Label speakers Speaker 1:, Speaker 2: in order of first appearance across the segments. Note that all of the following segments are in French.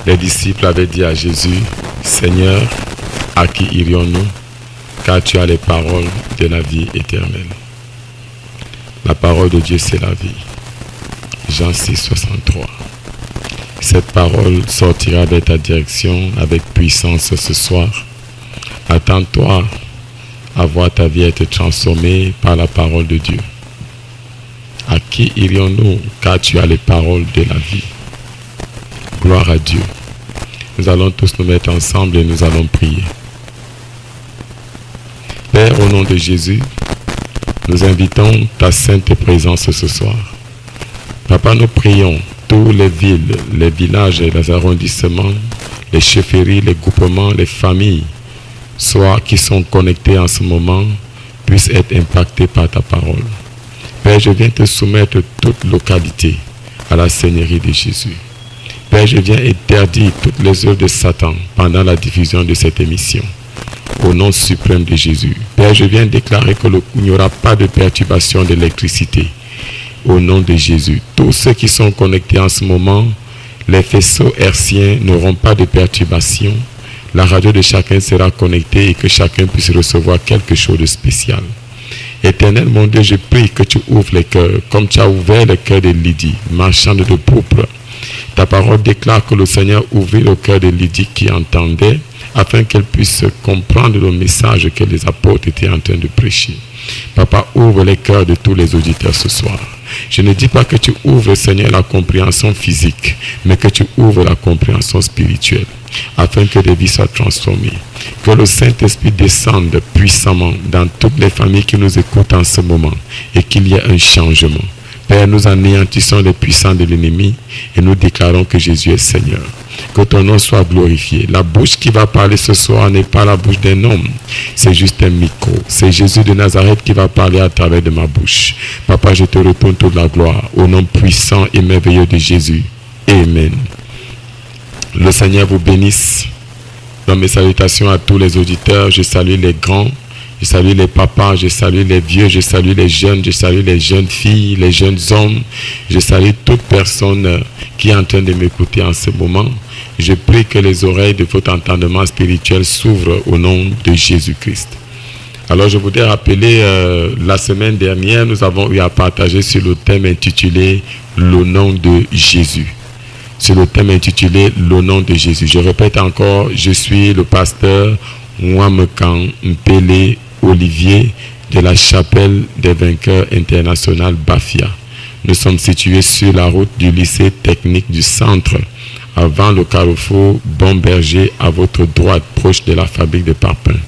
Speaker 1: Les disciples avaient dit à Jésus, « Seigneur, à qui irions-nous, car tu as les paroles de la vie éternelle. » La parole de Dieu, c'est la vie. Jean 6, 63. Cette parole sortira de ta direction avec puissance ce soir. Attends-toi à voir ta vie être transformée par la parole de Dieu. À qui irions-nous, car tu as les paroles de la vie. Gloire à Dieu. Nous allons tous nous mettre ensemble et nous allons prier. Père, au nom de Jésus, nous invitons ta sainte présence ce soir. Papa, nous prions tous les villes, les villages, les arrondissements, les chefferies, les groupements, les familles, soit qui sont connectés en ce moment, puissent être impactés par ta parole. Père, je viens te soumettre toute localité à la Seigneurie de Jésus. Père, je viens interdire toutes les œuvres de Satan pendant la diffusion de cette émission. Au nom suprême de Jésus. Père, je viens déclarer qu'il n'y aura pas de perturbation d'électricité. Au nom de Jésus. Tous ceux qui sont connectés en ce moment, les faisceaux hertziens n'auront pas de perturbation. La radio de chacun sera connectée et que chacun puisse recevoir quelque chose de spécial. Éternel mon Dieu, je prie que tu ouvres les cœurs, comme tu as ouvert le cœur de Lydie, marchande de pourpre. Ta parole déclare que le Seigneur ouvrit le cœur de Lydie qui entendait, afin qu'elle puisse comprendre le message que les apôtres étaient en train de prêcher. Papa, ouvre les cœurs de tous les auditeurs ce soir. Je ne dis pas que tu ouvres, Seigneur, la compréhension physique, mais que tu ouvres la compréhension spirituelle, afin que des vies soient transformées. Que le Saint-Esprit descende puissamment dans toutes les familles qui nous écoutent en ce moment, et qu'il y ait un changement. Père, nous anéantissons les puissants de l'ennemi et nous déclarons que Jésus est Seigneur. Que ton nom soit glorifié. La bouche qui va parler ce soir n'est pas la bouche d'un homme. C'est juste un micro. C'est Jésus de Nazareth qui va parler à travers de ma bouche. Papa, je te retourne toute la gloire au nom puissant et merveilleux de Jésus. Amen. Le Seigneur vous bénisse. Dans mes salutations à tous les auditeurs, je salue les grands. Je salue les papas, je salue les vieux, je salue les jeunes, je salue les jeunes filles, les jeunes hommes. Je salue toute personne qui est en train de m'écouter en ce moment. Je prie que les oreilles de votre entendement spirituel s'ouvrent au nom de Jésus-Christ. Alors je voudrais rappeler, la semaine dernière, nous avons eu à partager sur le thème intitulé « Le nom de Jésus ». Sur le thème intitulé « Le nom de Jésus ». Je répète encore, je suis le pasteur Mouamekan Mpele Olivier de la chapelle des vainqueurs international Bafia. Nous sommes situés sur la route du lycée technique du centre, avant le carrefour Bon Berger, à votre droite, proche de la fabrique de parpaings.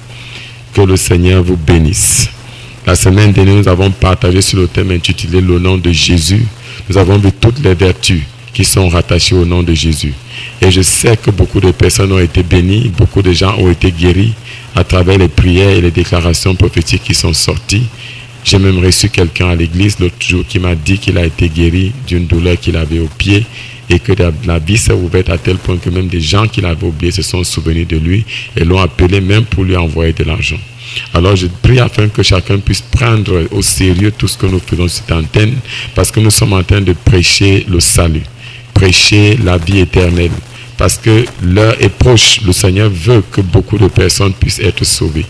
Speaker 1: Que le Seigneur vous bénisse. La semaine dernière, nous avons partagé sur le thème intitulé « Le nom de Jésus ». Nous avons vu toutes les vertus qui sont rattachées au nom de Jésus. Et je sais que beaucoup de personnes ont été bénies, beaucoup de gens ont été guéris à travers les prières et les déclarations prophétiques qui sont sorties. J'ai même reçu quelqu'un à l'église l'autre jour qui m'a dit qu'il a été guéri d'une douleur qu'il avait au pied et que la vie s'est ouverte à tel point que même des gens qui l'avaient oublié se sont souvenus de lui et l'ont appelé même pour lui envoyer de l'argent. Alors je prie afin que chacun puisse prendre au sérieux tout ce que nous faisons sur cette antenne, parce que nous sommes en train de prêcher le salut, prêcher la vie éternelle, parce que l'heure est proche. Le Seigneur veut que beaucoup de personnes puissent être sauvées.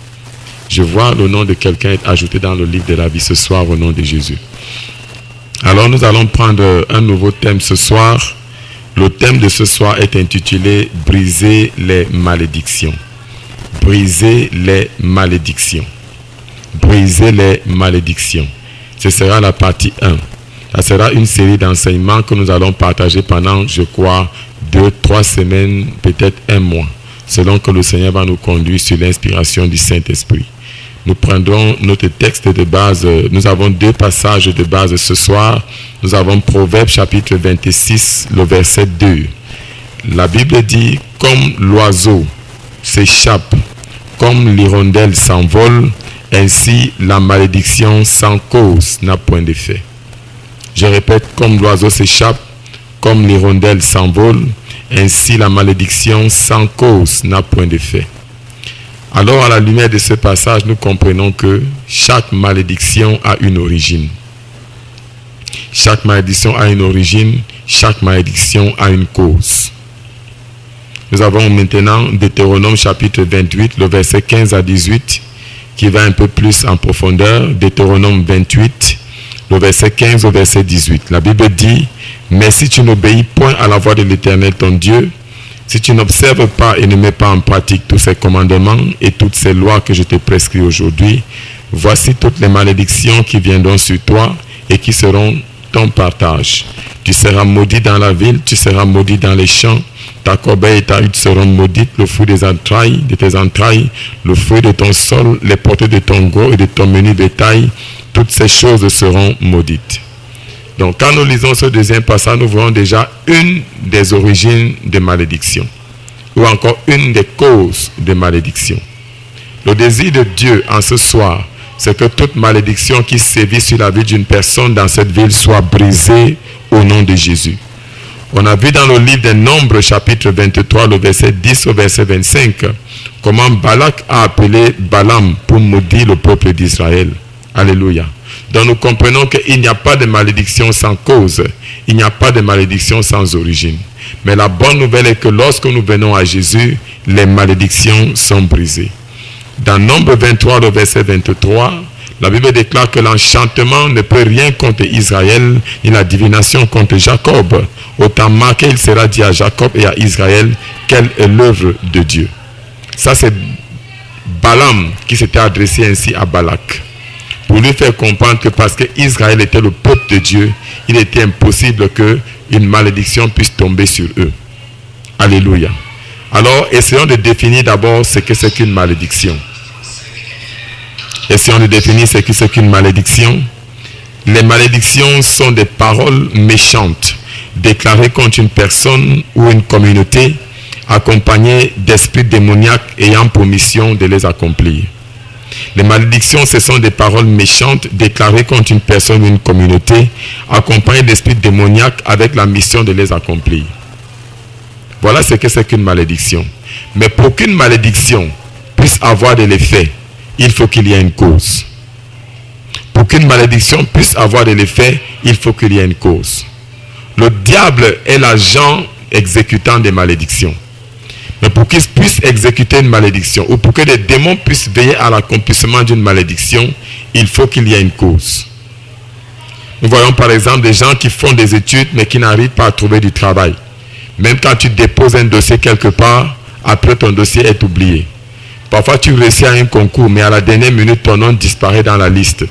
Speaker 1: Je vois le nom de quelqu'un être ajouté dans le livre de la vie ce soir au nom de Jésus. Alors nous allons prendre un nouveau thème ce soir. Le thème de ce soir est intitulé « Briser les malédictions ». Briser les malédictions. Briser les malédictions. Ce sera la partie 1. Ça sera une série d'enseignements que nous allons partager pendant, je crois, 2-3 semaines, peut-être un mois, selon que le Seigneur va nous conduire sur l'inspiration du Saint-Esprit. Nous prendrons notre texte de base. Nous avons 2 passages de base ce soir. Nous avons Proverbes chapitre 26, le verset 2. La Bible dit « Comme l'oiseau s'échappe, comme l'hirondelle s'envole, ainsi la malédiction sans cause n'a point d'effet. » Je répète, comme l'oiseau s'échappe, comme l'hirondelle s'envole, ainsi la malédiction sans cause n'a point d'effet. Alors, à la lumière de ce passage, nous comprenons que chaque malédiction a une origine. Chaque malédiction a une origine, chaque malédiction a une cause. Nous avons maintenant Deutéronome chapitre 28, le verset 15 à 18, qui va un peu plus en profondeur. Deutéronome 28, le verset 15 au verset 18. La Bible dit, « Mais si tu n'obéis point à la voix de l'Éternel ton Dieu, si tu n'observes pas et ne mets pas en pratique tous ces commandements et toutes ces lois que je te prescris aujourd'hui, voici toutes les malédictions qui viendront sur toi et qui seront ton partage. Tu seras maudit dans la ville, tu seras maudit dans les champs, ta corbeille et ta hutte seront maudites, le fruit des entrailles, de tes entrailles, le fruit de ton sol, les portées de ton gros et de ton menu bétail, toutes ces choses seront maudites. » Donc, quand nous lisons ce deuxième passage, nous voyons déjà une des origines de malédiction, ou encore une des causes de malédiction. Le désir de Dieu en ce soir, c'est que toute malédiction qui sévit sur la vie d'une personne dans cette ville soit brisée au nom de Jésus. On a vu dans le livre des Nombres, chapitre 23, le verset 10 au verset 25, comment Balak a appelé Balaam pour maudire le peuple d'Israël. Alléluia. Donc nous comprenons qu'il n'y a pas de malédiction sans cause, il n'y a pas de malédiction sans origine. Mais la bonne nouvelle est que lorsque nous venons à Jésus, les malédictions sont brisées. Dans Nombre 23, le verset 23, la Bible déclare que l'enchantement ne peut rien contre Israël, ni la divination contre Jacob. Autant marqué, il sera dit à Jacob et à Israël, quelle est l'œuvre de Dieu. Ça, c'est Balaam qui s'était adressé ainsi à Balak, pour lui faire comprendre que parce que Israël était le peuple de Dieu, il était impossible qu'une malédiction puisse tomber sur eux. Alléluia. Alors, essayons de définir d'abord ce que c'est qu'une malédiction. Essayons de définir ce que c'est qu'une malédiction. Les malédictions sont des paroles méchantes déclarées contre une personne ou une communauté, accompagnées d'esprits démoniaques ayant pour mission de les accomplir. Les malédictions, ce sont des paroles méchantes déclarées contre une personne ou une communauté, accompagnées d'esprits démoniaques avec la mission de les accomplir. Voilà ce que c'est qu'une malédiction. Mais pour qu'une malédiction puisse avoir de l'effet, il faut qu'il y ait une cause. Pour qu'une malédiction puisse avoir de l'effet, il faut qu'il y ait une cause. Le diable est l'agent exécutant des malédictions. Mais pour qu'il puisse exécuter une malédiction, ou pour que les démons puissent veiller à l'accomplissement d'une malédiction, il faut qu'il y ait une cause. Nous voyons par exemple des gens qui font des études, mais qui n'arrivent pas à trouver du travail. Même quand tu déposes un dossier quelque part, après ton dossier est oublié. Parfois tu réussis à un concours, mais à la dernière minute, ton nom disparaît dans la liste.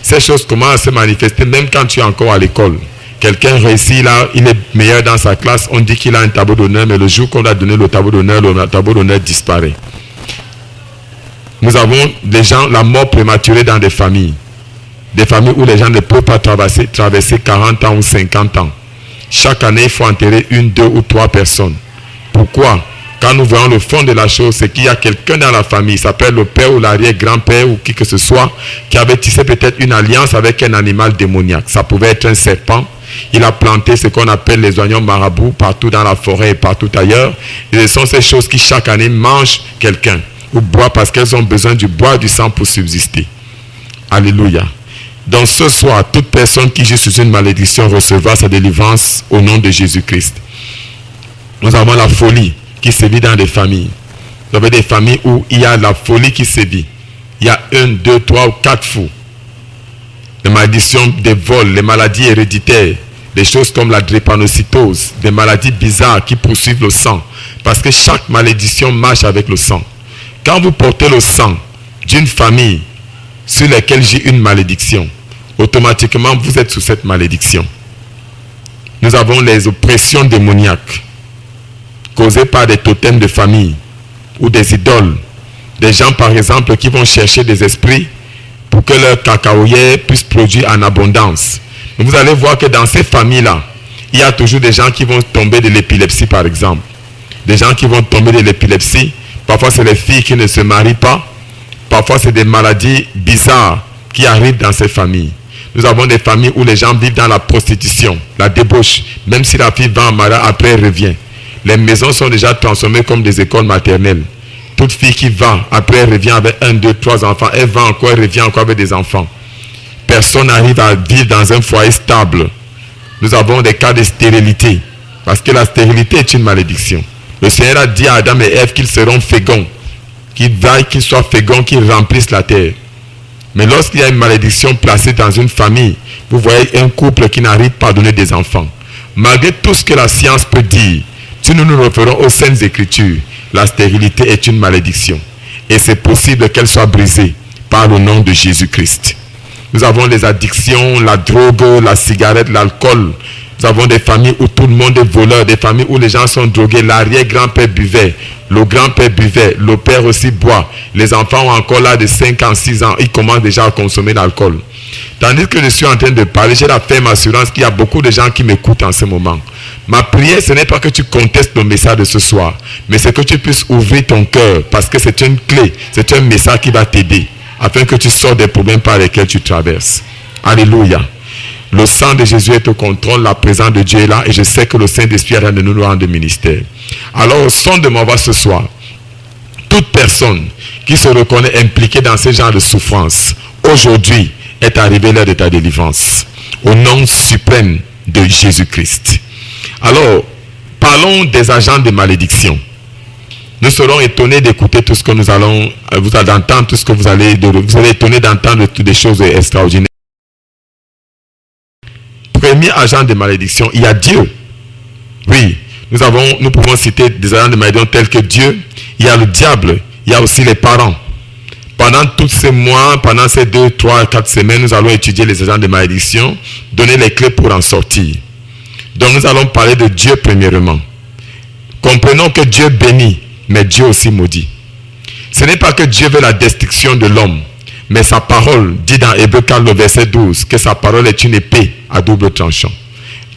Speaker 1: Ces choses commencent à se manifester même quand tu es encore à l'école. Quelqu'un réussit là, il est meilleur dans sa classe, on dit qu'il a un tableau d'honneur, mais le jour qu'on a donné le tableau d'honneur disparaît. Nous avons des gens, la mort prématurée dans des familles où les gens ne peuvent pas traverser 40 ans ou 50 ans. Chaque année, il faut enterrer 1, 2 ou 3 personnes. Pourquoi? Quand nous voyons le fond de la chose, c'est qu'il y a quelqu'un dans la famille, ça s'appelle le père ou l'arrière-grand-père ou qui que ce soit, qui avait tissé peut-être une alliance avec un animal démoniaque. Ça pouvait être un serpent. Il a planté ce qu'on appelle les oignons marabouts partout dans la forêt et partout ailleurs. Et ce sont ces choses qui chaque année mangent quelqu'un ou boivent parce qu'elles ont besoin du bois et du sang pour subsister. Alléluia. Donc ce soir, toute personne qui gît sous une malédiction recevra sa délivrance au nom de Jésus-Christ. Nous avons la folie qui sévit dans des familles. Vous avez des familles où il y a la folie qui sévit. Il y a 1, 2, 3 ou 4 fous. Les malédictions des vols, les maladies héréditaires, des choses comme la drépanocytose, des maladies bizarres qui poursuivent le sang. Parce que chaque malédiction marche avec le sang. Quand vous portez le sang d'une famille sur laquelle j'ai une malédiction, automatiquement vous êtes sous cette malédiction. Nous avons les oppressions démoniaques causées par des totems de famille ou des idoles. Des gens par exemple qui vont chercher des esprits pour que leur cacaoyer puisse produire en abondance. Mais vous allez voir que dans ces familles-là, il y a toujours des gens qui vont tomber de l'épilepsie par exemple. Des gens qui vont tomber de l'épilepsie. Parfois c'est les filles qui ne se marient pas. Parfois c'est des maladies bizarres qui arrivent dans ces familles. Nous avons des familles où les gens vivent dans la prostitution, la débauche. Même si la fille va en mariage, après elle revient. Les maisons sont déjà transformées comme des écoles maternelles. Toute fille qui va, après elle revient avec 1, 2, 3 enfants. Elle va encore, elle revient encore avec des enfants. Personne n'arrive à vivre dans un foyer stable. Nous avons des cas de stérilité. Parce que la stérilité est une malédiction. Le Seigneur a dit à Adam et Ève qu'ils seront féconds, qu'ils soient féconds, qu'ils remplissent la terre. Mais lorsqu'il y a une malédiction placée dans une famille, vous voyez un couple qui n'arrive pas à donner des enfants. Malgré tout ce que la science peut dire, si nous nous référons aux Saintes Écritures, la stérilité est une malédiction. Et c'est possible qu'elle soit brisée par le nom de Jésus-Christ. Nous avons les addictions, la drogue, la cigarette, l'alcool. Nous avons des familles où tout le monde est voleur, des familles où les gens sont drogués. L'arrière-grand-père buvait, le grand-père buvait, le père aussi boit. Les enfants ont encore là de 5 ans, 6 ans, ils commencent déjà à consommer l'alcool. Tandis que je suis en train de parler, j'ai la ferme assurance qu'il y a beaucoup de gens qui m'écoutent en ce moment. Ma prière, ce n'est pas que tu contestes le message de ce soir, mais c'est que tu puisses ouvrir ton cœur, parce que c'est une clé, c'est un message qui va t'aider, afin que tu sortes des problèmes par lesquels tu traverses. Alléluia. Le sang de Jésus est au contrôle, la présence de Dieu est là, et je sais que le Saint-Esprit est en train de nous rendre ministère. Alors, au son de ma voix ce soir, toute personne qui se reconnaît impliquée dans ce genre de souffrance, aujourd'hui est arrivée l'heure de ta délivrance. Au nom suprême de Jésus-Christ. Alors, parlons des agents de malédiction. Nous serons étonnés d'écouter tout ce que vous allez entendre, tout ce que vous allez étonner d'entendre des choses extraordinaires. Premier agent de malédiction, il y a Dieu. Oui, nous pouvons citer des agents de malédiction tels que Dieu. Il y a le diable, il y a aussi les parents. Pendant tous ces mois, pendant ces 2, 3, 4 semaines, nous allons étudier les agents de malédiction, donner les clés pour en sortir. Donc nous allons parler de Dieu premièrement. Comprenons que Dieu bénit, mais Dieu aussi maudit. Ce n'est pas que Dieu veut la destruction de l'homme, mais sa parole dit dans Hébreux 4, le verset 12, que sa parole est une épée à double tranchant.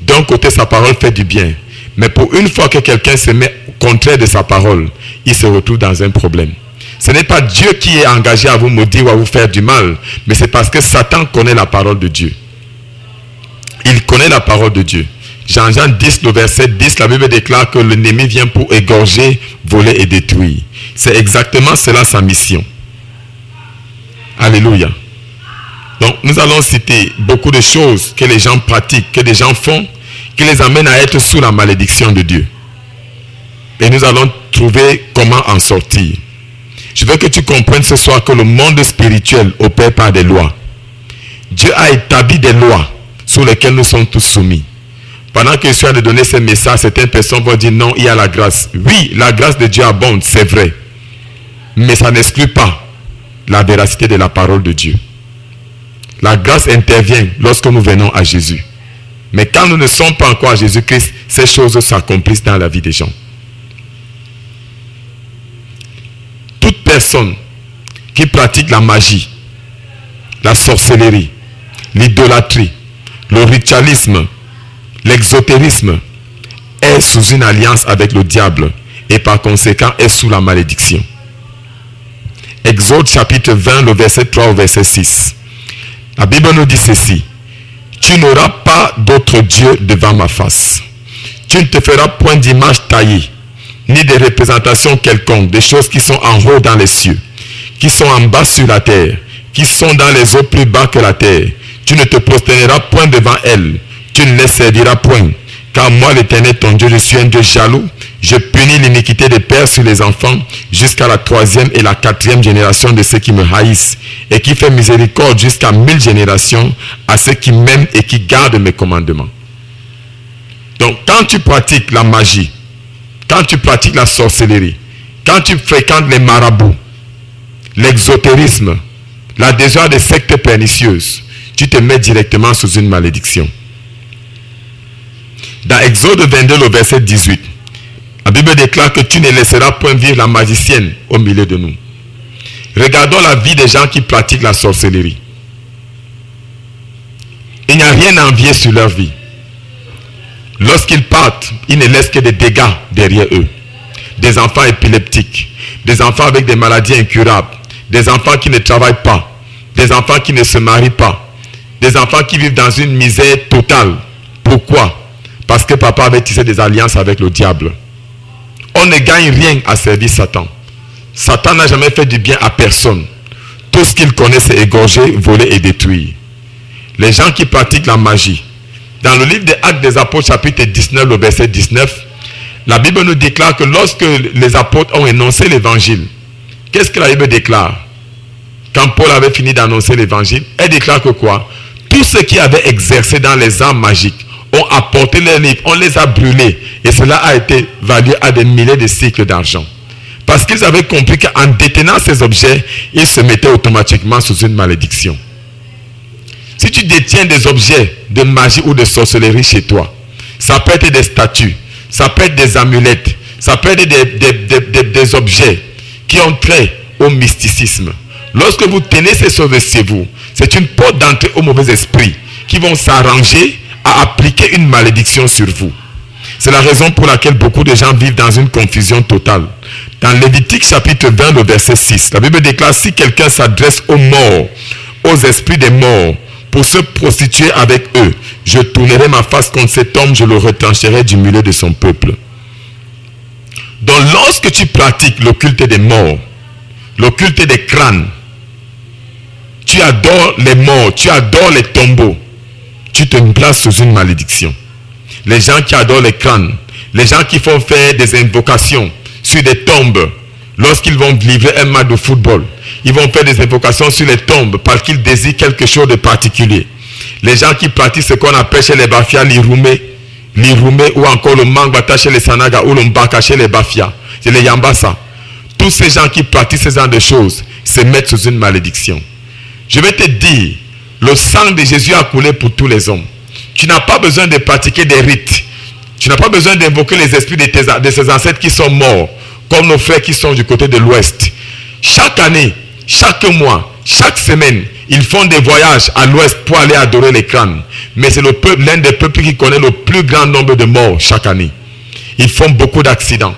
Speaker 1: D'un côté, sa parole fait du bien, mais pour une fois que quelqu'un se met au contraire de sa parole, il se retrouve dans un problème. Ce n'est pas Dieu qui est engagé à vous maudire ou à vous faire du mal, mais c'est parce que Satan connaît la parole de Dieu. Il connaît la parole de Dieu. Jean 10, le verset 10, la Bible déclare que l'ennemi vient pour égorger, voler et détruire. C'est exactement cela sa mission. Alléluia. Donc nous allons citer beaucoup de choses que les gens pratiquent, que les gens font, qui les amènent à être sous la malédiction de Dieu. Et nous allons trouver comment en sortir. Je veux que tu comprennes ce soir que le monde spirituel opère par des lois. Dieu a établi des lois sur lesquelles nous sommes tous soumis. Pendant que je suis en train de donner ces messages, certaines personnes vont dire non, il y a la grâce. Oui, la grâce de Dieu abonde, c'est vrai. Mais ça n'exclut pas la véracité de la parole de Dieu. La grâce intervient lorsque nous venons à Jésus. Mais quand nous ne sommes pas encore à Jésus-Christ, ces choses s'accomplissent dans la vie des gens. Toute personne qui pratique la magie, la sorcellerie, l'idolâtrie, le ritualisme, l'exotérisme est sous une alliance avec le diable et par conséquent est sous la malédiction. Exode chapitre 20, le verset 3 au verset 6. La Bible nous dit ceci: tu n'auras pas d'autre Dieu devant ma face. Tu ne te feras point d'image taillée, ni de représentation quelconque, des choses qui sont en haut dans les cieux, qui sont en bas sur la terre, qui sont dans les eaux plus bas que la terre. Tu ne te prosterneras point devant elles, tu ne les serviras point. Car moi, l'Éternel, ton Dieu, je suis un Dieu jaloux. Je punis l'iniquité des pères sur les enfants jusqu'à la 3e et la 4e génération de ceux qui me haïssent, et qui fait miséricorde jusqu'à 1000 générations à ceux qui m'aiment et qui gardent mes commandements. Donc, quand tu pratiques la magie, quand tu pratiques la sorcellerie, quand tu fréquentes les marabouts, l'exotérisme, l'adhésion à des sectes pernicieuses, tu te mets directement sous une malédiction. Dans Exode 22, le verset 18, la Bible déclare que tu ne laisseras point vivre la magicienne au milieu de nous. Regardons la vie des gens qui pratiquent la sorcellerie. Il n'y a rien à envier sur leur vie. Lorsqu'ils partent, ils ne laissent que des dégâts derrière eux. Des enfants épileptiques, des enfants avec des maladies incurables, des enfants qui ne travaillent pas, des enfants qui ne se marient pas, des enfants qui vivent dans une misère totale. Pourquoi? Parce que papa avait tissé des alliances avec le diable. On ne gagne rien à servir Satan. Satan n'a jamais fait du bien à personne. Tout ce qu'il connaît, c'est égorger, voler et détruire. Les gens qui pratiquent la magie. Dans le livre des Actes des Apôtres, chapitre 19, le verset 19, La Bible nous déclare que lorsque les apôtres ont énoncé l'évangile, qu'est-ce que la Bible déclare? Quand Paul avait fini d'annoncer l'évangile, elle déclare que quoi? Tous ceux qui avaient exercé dans les arts magiques ont apporté leurs livres, on les a brûlés. Et cela a été valu à des milliers de cycles d'argent. Parce qu'ils avaient compris qu'en détenant ces objets, ils se mettaient automatiquement sous une malédiction. Si tu détiens des objets de magie ou de sorcellerie chez toi, ça peut être des statues, ça peut être des amulettes, ça peut être des objets qui ont trait au mysticisme. Lorsque vous tenez ces choses chez vous, c'est une porte d'entrée aux mauvais esprits qui vont s'arranger à appliquer une malédiction sur vous. C'est la raison pour laquelle beaucoup de gens vivent dans une confusion totale. Dans Lévitique chapitre 20, le verset 6, la Bible déclare: si quelqu'un s'adresse aux morts, aux esprits des morts, pour se prostituer avec eux, je tournerai ma face contre cet homme, je le retrancherai du milieu de son peuple. Donc lorsque tu pratiques l'occulte des morts, l'occulte des crânes, tu adores les morts, tu adores les tombeaux, tu te places sous une malédiction. Les gens qui adorent les crânes, les gens qui font faire des invocations sur des tombes, lorsqu'ils vont livrer un match de football, ils vont faire des invocations sur les tombes parce qu'ils désirent quelque chose de particulier. Les gens qui pratiquent ce qu'on appelle chez les Bafias l'Iroumé ou encore le Mangbata chez les Sanaga ou le Mbaka chez les Bafias, c'est les Yambasa. Tous ces gens qui pratiquent ce genre de choses se mettent sous une malédiction. Je vais te dire, le sang de Jésus a coulé pour tous les hommes. Tu n'as pas besoin de pratiquer des rites. Tu n'as pas besoin d'invoquer les esprits de ces ancêtres qui sont morts, comme nos frères qui sont du côté de l'Ouest. Chaque année, chaque mois, chaque semaine, ils font des voyages à l'Ouest pour aller adorer les crânes. Mais c'est l'un des peuples qui connaît le plus grand nombre de morts chaque année. Ils font beaucoup d'accidents.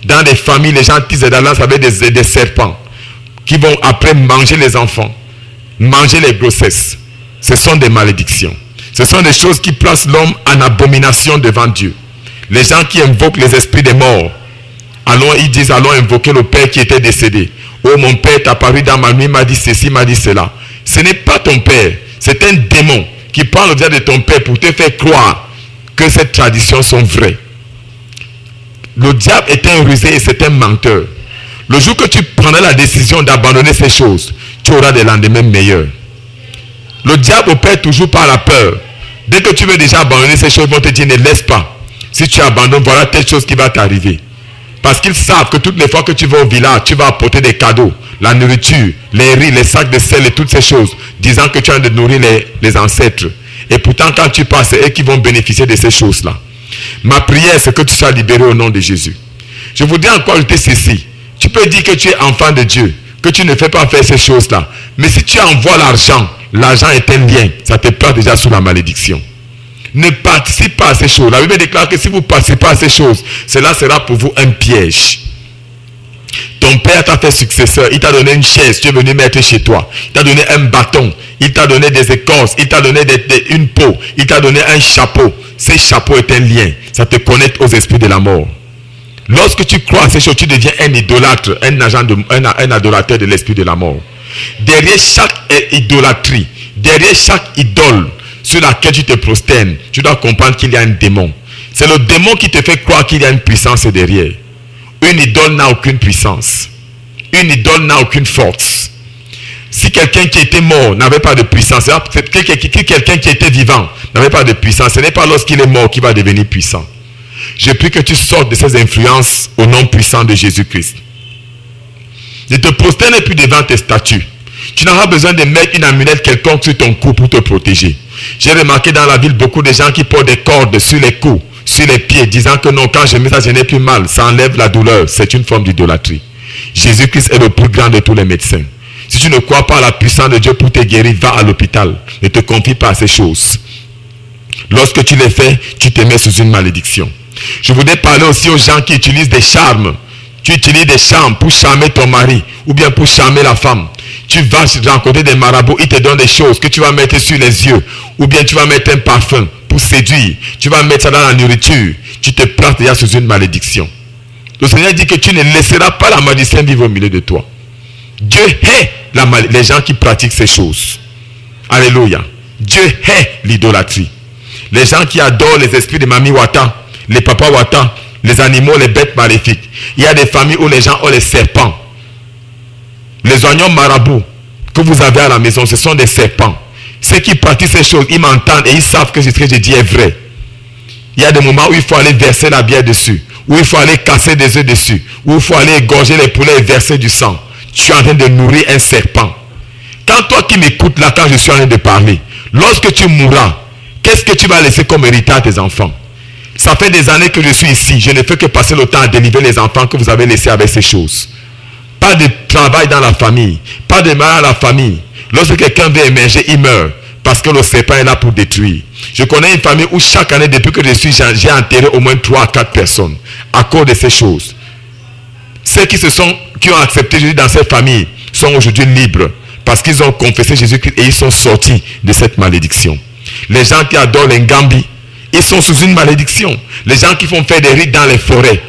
Speaker 1: Dans des familles, les gens tissent des alliances avec des serpents qui vont après manger les enfants, manger les grossesses. Ce sont des malédictions. Ce sont des choses qui placent l'homme en abomination devant Dieu. Les gens qui invoquent les esprits des morts, ils disent allons invoquer le père qui était décédé. Oh, mon père est apparu dans ma nuit, m'a dit ceci, m'a dit cela. Ce n'est pas ton père, c'est un démon qui prend le visage de ton père pour te faire croire que ces traditions sont vraies. Le diable est un rusé et c'est un menteur. Le jour que tu prendras la décision d'abandonner ces choses, tu auras des lendemains meilleurs. Le diable opère toujours par la peur. Dès que tu veux déjà abandonner ces choses, ils vont te dire ne laisse pas. Si tu abandonnes, voilà telle chose qui va t'arriver. Parce qu'ils savent que toutes les fois que tu vas au village, tu vas apporter des cadeaux, la nourriture, les riz, les sacs de sel et toutes ces choses, disant que tu as de nourrir les ancêtres. Et pourtant, quand tu passes, c'est eux qui vont bénéficier de ces choses-là. Ma prière, c'est que tu sois libéré au nom de Jésus. Je voudrais encore ajouter ceci. Tu peux dire que tu es enfant de Dieu, que tu ne fais pas faire ces choses-là. Mais si tu envoies l'argent, l'argent est un lien, ça te place déjà sous la malédiction. Ne participe pas à ces choses. La Bible déclare que si vous participez à ces choses, cela sera pour vous un piège. Ton père t'a fait successeur, il t'a donné une chaise, tu es venu mettre chez toi. Il t'a donné un bâton, il t'a donné des écorces, il t'a donné une peau, il t'a donné un chapeau. Ces chapeaux est un lien, ça te connecte aux esprits de la mort. Lorsque tu crois à ces choses, tu deviens un idolâtre, un adorateur de l'esprit de la mort. Derrière chaque idolâtrie, derrière chaque idole sur laquelle tu te prosternes, tu dois comprendre qu'il y a un démon. C'est le démon qui te fait croire qu'il y a une puissance derrière. Une idole n'a aucune puissance. Une idole n'a aucune force. Si quelqu'un qui était mort n'avait pas de puissance, quelqu'un qui était vivant n'avait pas de puissance, ce n'est pas lorsqu'il est mort qu'il va devenir puissant. Je prie que tu sortes de ces influences au nom puissant de Jésus-Christ. Ne te prosterne plus devant tes statues. Tu n'auras besoin de mettre une amulette quelconque sur ton cou pour te protéger. J'ai remarqué dans la ville beaucoup de gens qui portent des cordes sur les coups, sur les pieds, disant que non, quand je mets ça, je n'ai plus mal. Ça enlève la douleur. C'est une forme d'idolâtrie. Jésus-Christ est le plus grand de tous les médecins. Si tu ne crois pas à la puissance de Dieu pour te guérir, va à l'hôpital. Ne te confie pas à ces choses. Lorsque tu les fais, tu te mets sous une malédiction. Je voudrais parler aussi aux gens qui utilisent des charmes. Tu utilises des charmes pour charmer ton mari ou bien pour charmer la femme. Tu vas rencontrer des marabouts, ils te donnent des choses que tu vas mettre sur les yeux ou bien tu vas mettre un parfum pour séduire. Tu vas mettre ça dans la nourriture. Tu te places déjà sous une malédiction. Le Seigneur dit que tu ne laisseras pas la malédiction vivre au milieu de toi. Dieu hait les gens qui pratiquent ces choses. Alléluia. Dieu hait l'idolâtrie. Les gens qui adorent les esprits de Mami Wata, les papas Wata, les animaux, les bêtes maléfiques. Il y a des familles où les gens ont les serpents. Les oignons marabouts que vous avez à la maison, ce sont des serpents. Ceux qui pratiquent ces choses, ils m'entendent et ils savent que ce que je dis est vrai. Il y a des moments où il faut aller verser la bière dessus, où il faut aller casser des œufs dessus, où il faut aller égorger les poulets et verser du sang. Tu es en train de nourrir un serpent. Quand toi qui m'écoutes là, quand je suis en train de parler, lorsque tu mourras, qu'est-ce que tu vas laisser comme héritage à tes enfants? Ça fait des années que je suis ici. Je ne fais que passer le temps à délivrer les enfants que vous avez laissés avec ces choses. Pas de travail dans la famille. Pas de mal à la famille. Lorsque quelqu'un veut émerger, il meurt. Parce que le serpent est là pour détruire. Je connais une famille où chaque année, depuis que je suis, j'ai enterré au moins 3 à 4 personnes. À cause de ces choses. Ceux qui ont accepté Jésus dans cette famille sont aujourd'hui libres. Parce qu'ils ont confessé Jésus-Christ et ils sont sortis de cette malédiction. Les gens qui adorent les Ngambi, ils sont sous une malédiction. Les gens qui font faire des rites dans les forêts,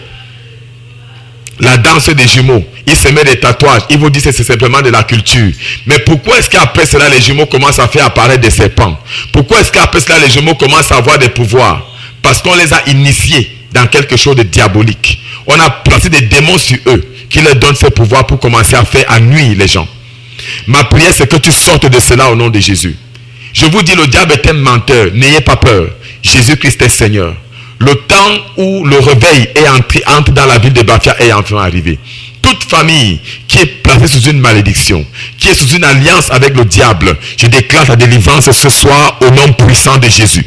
Speaker 1: la danse des jumeaux, ils se mettent des tatouages, ils vous disent que c'est simplement de la culture. Mais pourquoi est-ce qu'après cela, les jumeaux commencent à faire apparaître des serpents? Pourquoi est-ce qu'après cela, les jumeaux commencent à avoir des pouvoirs? Parce qu'on les a initiés dans quelque chose de diabolique. On a placé des démons sur eux qui leur donnent ces pouvoirs pour commencer à nuire les gens. Ma prière, c'est que tu sortes de cela au nom de Jésus. Je vous dis, le diable est un menteur. N'ayez pas peur. Jésus-Christ est Seigneur. Le temps où le réveil entre dans la ville de Bafia est enfin arrivé. Toute famille qui est placée sous une malédiction, qui est sous une alliance avec le diable, je déclare la délivrance ce soir au nom puissant de Jésus.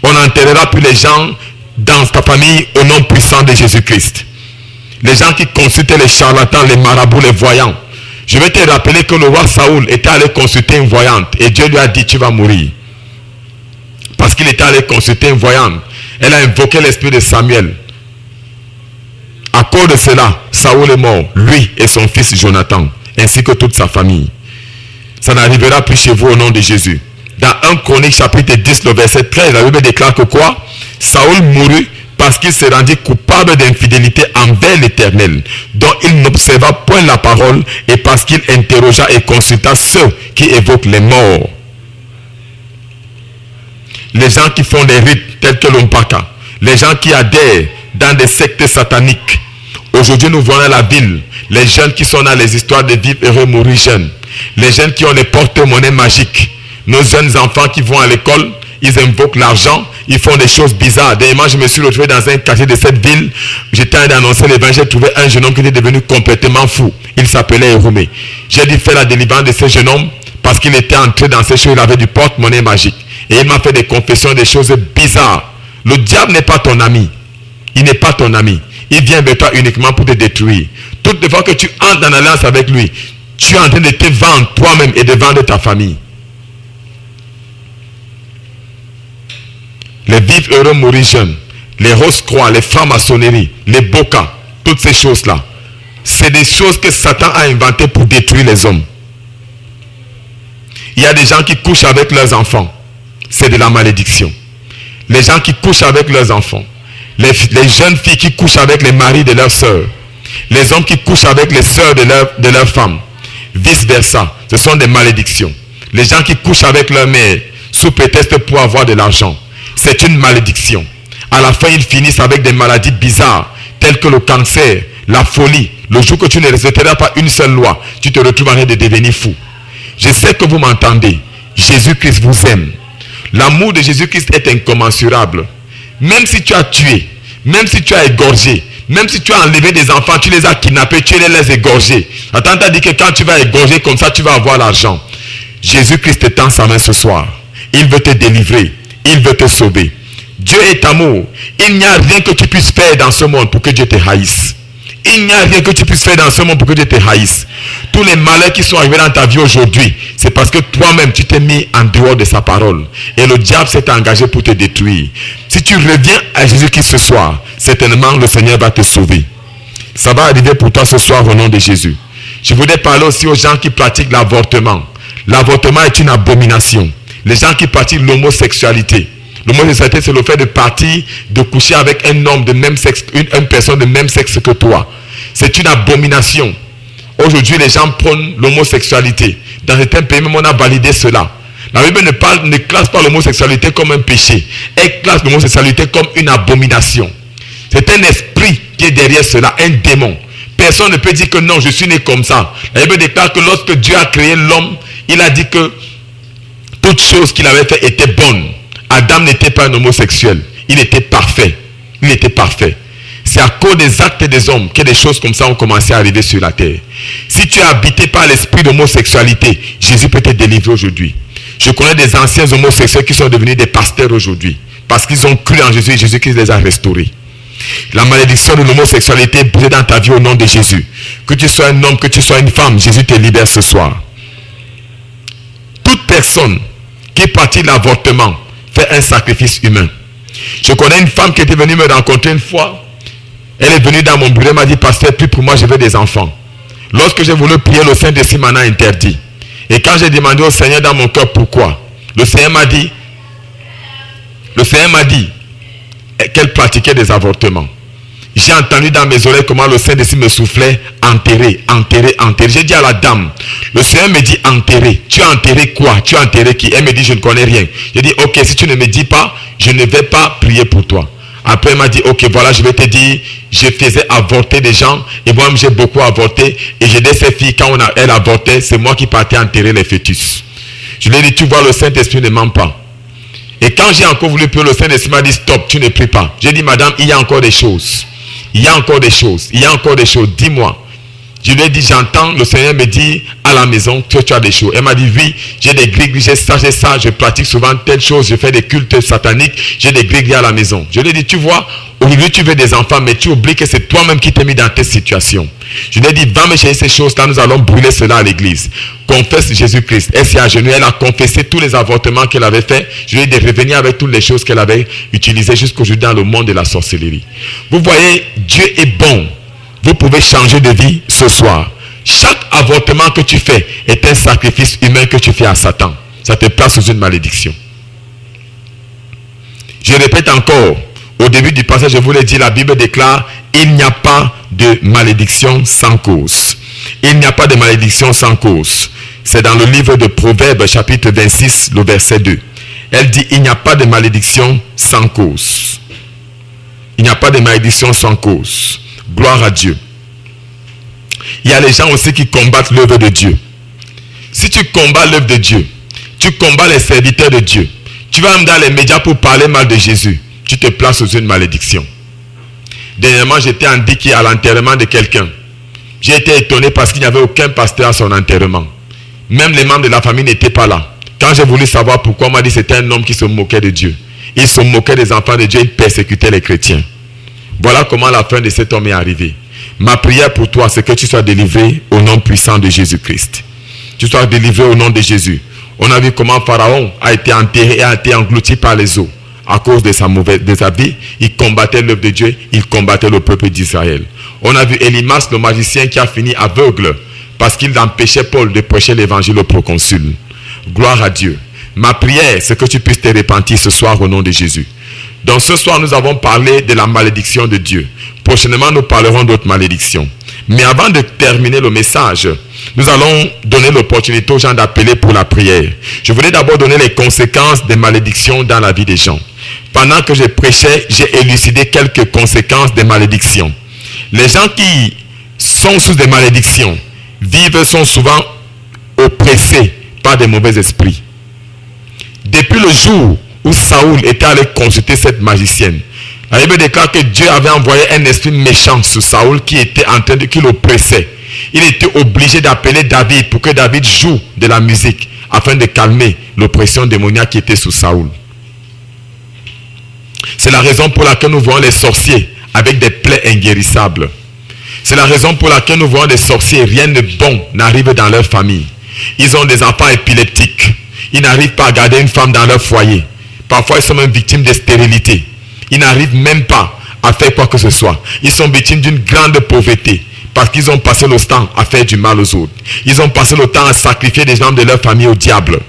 Speaker 1: On n'enterrera plus les gens dans ta famille au nom puissant de Jésus-Christ. Les gens qui consultaient les charlatans, les marabouts, les voyants. Je vais te rappeler que le roi Saoul était allé consulter une voyante et Dieu lui a dit tu vas mourir. Parce qu'il était allé consulter une voyante. Elle a invoqué l'esprit de Samuel. À cause de cela, Saoul est mort, lui et son fils Jonathan, ainsi que toute sa famille. Ça n'arrivera plus chez vous au nom de Jésus. Dans 1 Chronique chapitre 10, le verset 13, la Bible déclare que quoi? Saoul mourut parce qu'il se rendit coupable d'infidélité envers l'Éternel, dont il n'observa point la parole, et parce qu'il interrogea et consulta ceux qui évoquent les morts. Les gens qui font des rites tels que l'Ompaka, les gens qui adhèrent dans des sectes sataniques. Aujourd'hui, nous voyons la ville, les jeunes qui sont dans les histoires de vivre heureux, mourir jeunes, les jeunes qui ont les porte-monnaies magiques, nos jeunes enfants qui vont à l'école, ils invoquent l'argent, ils font des choses bizarres. Dernièrement, je me suis retrouvé dans un quartier de cette ville. J'étais allé annoncer l'évangile, j'ai trouvé un jeune homme qui était devenu complètement fou. Il s'appelait Eroumé. J'ai dû faire la délivrance de ce jeune homme parce qu'il était entré dans ces choses, il avait du porte-monnaie magique. Et il m'a fait des confessions, des choses bizarres. Le diable n'est pas ton ami. Il n'est pas ton ami. Il vient vers toi uniquement pour te détruire. Toutes les fois que tu entres dans l'alliance avec lui, tu es en train de te vendre toi-même et de vendre ta famille. Les vivres heureux mourir jeunes, les rose-croix, les francs-maçonneries, les bokas, toutes ces choses-là, c'est des choses que Satan a inventées pour détruire les hommes. Il y a des gens qui couchent avec leurs enfants. C'est de la malédiction. Les gens qui couchent avec leurs enfants. Les jeunes filles qui couchent avec les maris de leurs sœurs. Les hommes qui couchent avec les sœurs de leurs femmes. Vice versa. Ce sont des malédictions. Les gens qui couchent avec leur mère sous prétexte pour avoir de l'argent. C'est une malédiction. À la fin, ils finissent avec des maladies bizarres, telles que le cancer, la folie. Le jour que tu ne respecteras pas une seule loi, tu te retrouves en train de devenir fou. Je sais que vous m'entendez. Jésus-Christ vous aime. L'amour de Jésus-Christ est incommensurable. Même si tu as tué, même si tu as égorgé, même si tu as enlevé des enfants, tu les as kidnappés, tu les laisses égorger. Attends, t'as dit que quand tu vas égorger comme ça, tu vas avoir l'argent. Jésus-Christ te tend sa main ce soir. Il veut te délivrer. Il veut te sauver. Dieu est amour. Il n'y a rien que tu puisses faire dans ce monde pour que Dieu te haïsse. Il n'y a rien que tu puisses faire dans ce monde pour que Dieu te haïsse. Tous les malheurs qui sont arrivés dans ta vie aujourd'hui, c'est parce que toi-même, tu t'es mis en dehors de sa parole. Et le diable s'est engagé pour te détruire. Si tu reviens à Jésus-Christ ce soir, certainement le Seigneur va te sauver. Ça va arriver pour toi ce soir au nom de Jésus. Je voudrais parler aussi aux gens qui pratiquent l'avortement. L'avortement est une abomination. Les gens qui pratiquent l'homosexualité. L'homosexualité, c'est le fait de coucher avec un homme de même sexe, une personne de même sexe que toi. C'est une abomination. Aujourd'hui, les gens prônent l'homosexualité. Dans certains pays, même on a validé cela. La Bible ne classe pas l'homosexualité comme un péché. Elle classe l'homosexualité comme une abomination. C'est un esprit qui est derrière cela, un démon. Personne ne peut dire que non, je suis né comme ça. La Bible déclare que lorsque Dieu a créé l'homme, il a dit que toute chose qu'il avait fait était bonne. Adam n'était pas un homosexuel. Il était parfait. Il était parfait. C'est à cause des actes des hommes que des choses comme ça ont commencé à arriver sur la terre. Si tu es habité par l'esprit d'homosexualité, Jésus peut te délivrer aujourd'hui. Je connais des anciens homosexuels qui sont devenus des pasteurs aujourd'hui. Parce qu'ils ont cru en Jésus et Jésus-Christ les a restaurés. La malédiction de l'homosexualité est brisée dans ta vie au nom de Jésus. Que tu sois un homme, que tu sois une femme, Jésus te libère ce soir. Toute personne qui pratique l'avortement fait un sacrifice humain. Je connais une femme qui était venue me rencontrer une fois. Elle est venue dans mon bureau, elle m'a dit, pasteur, puis pour moi je veux des enfants. Lorsque j'ai voulu prier, le Saint-Esprit m'en a interdit. Et quand j'ai demandé au Seigneur dans mon cœur pourquoi, le Seigneur m'a dit qu'elle pratiquait des avortements. J'ai entendu dans mes oreilles comment le Saint-Esprit me soufflait, enterrer. J'ai dit à la dame, le Seigneur me dit enterrer. Tu as enterré quoi? Tu as enterré qui? Elle me dit, je ne connais rien. J'ai dit, ok, si tu ne me dis pas, je ne vais pas prier pour toi. Après, elle m'a dit, ok, voilà, je vais te dire, je faisais avorter des gens, et moi-même j'ai beaucoup avorté, et j'ai dit ces filles, quand elle avortait, c'est moi qui partais enterrer les fœtus. Je lui ai dit, tu vois, le Saint-Esprit ne ment pas. Et quand j'ai encore voulu prier, le Saint-Esprit m'a dit, stop, tu ne pries pas. J'ai dit, madame, il y a encore des choses. Il y a encore des choses. Dis-moi. Je lui ai dit, j'entends, le Seigneur me dit à la maison que tu as des choses. Elle m'a dit, oui, j'ai des gris-gris, j'ai ça, je pratique souvent telle chose, je fais des cultes sataniques, j'ai des gris-gris à la maison. Je lui ai dit, tu vois, aujourd'hui tu veux des enfants, mais tu oublies que c'est toi-même qui t'es mis dans telle situation. Je lui ai dit, va me chercher ces choses-là, nous allons brûler cela à l'église. Confesse Jésus-Christ. Elle s'est agenouillée, elle a confessé tous les avortements qu'elle avait fait. Je lui ai dit de revenir avec toutes les choses qu'elle avait utilisées jusqu'aujourd'hui dans le monde de la sorcellerie. Vous voyez, Dieu est bon. Vous pouvez changer de vie ce soir. Chaque avortement que tu fais est un sacrifice humain que tu fais à Satan. Ça te place sous une malédiction. Je répète encore, au début du passage, je vous l'ai dit, la Bible déclare, il n'y a pas de malédiction sans cause. Il n'y a pas de malédiction sans cause. C'est dans le livre de Proverbes, chapitre 26, le verset 2. Elle dit, il n'y a pas de malédiction sans cause. Il n'y a pas de malédiction sans cause. Gloire à Dieu. Il y a les gens aussi qui combattent l'œuvre de Dieu. Si tu combats l'œuvre de Dieu, tu combats les serviteurs de Dieu, tu vas même dans les médias pour parler mal de Jésus, tu te places sous une malédiction. Dernièrement, j'étais en Diki à l'enterrement de quelqu'un. J'ai été étonné parce qu'il n'y avait aucun pasteur à son enterrement. Même les membres de la famille n'étaient pas là. Quand j'ai voulu savoir pourquoi, on m'a dit que c'était un homme qui se moquait de Dieu. Il se moquait des enfants de Dieu, il persécutait les chrétiens. Voilà comment la fin de cet homme est arrivée. Ma prière pour toi, c'est que tu sois délivré au nom puissant de Jésus-Christ. Tu sois délivré au nom de Jésus. On a vu comment Pharaon a été enterré et a été englouti par les eaux. À cause de sa vie, il combattait l'œuvre de Dieu, il combattait le peuple d'Israël. On a vu Elimas, le magicien, qui a fini aveugle parce qu'il empêchait Paul de prêcher l'évangile au proconsul. Gloire à Dieu. Ma prière, c'est que tu puisses te repentir ce soir au nom de Jésus. Donc ce soir, nous avons parlé de la malédiction de Dieu. Prochainement, nous parlerons d'autres malédictions. Mais avant de terminer le message, nous allons donner l'opportunité aux gens d'appeler pour la prière. Je voulais d'abord donner les conséquences des malédictions dans la vie des gens. Pendant que je prêchais, j'ai élucidé quelques conséquences des malédictions. Les gens qui sont sous des malédictions sont souvent oppressés par des mauvais esprits. Depuis le jour où Saoul était allé consulter cette magicienne, la Bible déclare que Dieu avait envoyé un esprit méchant sur Saoul qui l'oppressait. Il était obligé d'appeler David pour que David joue de la musique afin de calmer l'oppression démoniaque qui était sous Saoul. C'est la raison pour laquelle nous voyons les sorciers avec des plaies inguérissables. C'est la raison pour laquelle nous voyons des sorciers, rien de bon n'arrive dans leur famille. Ils ont des enfants épileptiques. Ils n'arrivent pas à garder une femme dans leur foyer. Parfois, ils sont même victimes de stérilité. Ils n'arrivent même pas à faire quoi que ce soit. Ils sont victimes d'une grande pauvreté parce qu'ils ont passé le temps à faire du mal aux autres. Ils ont passé le temps à sacrifier des membres de leur famille au diable.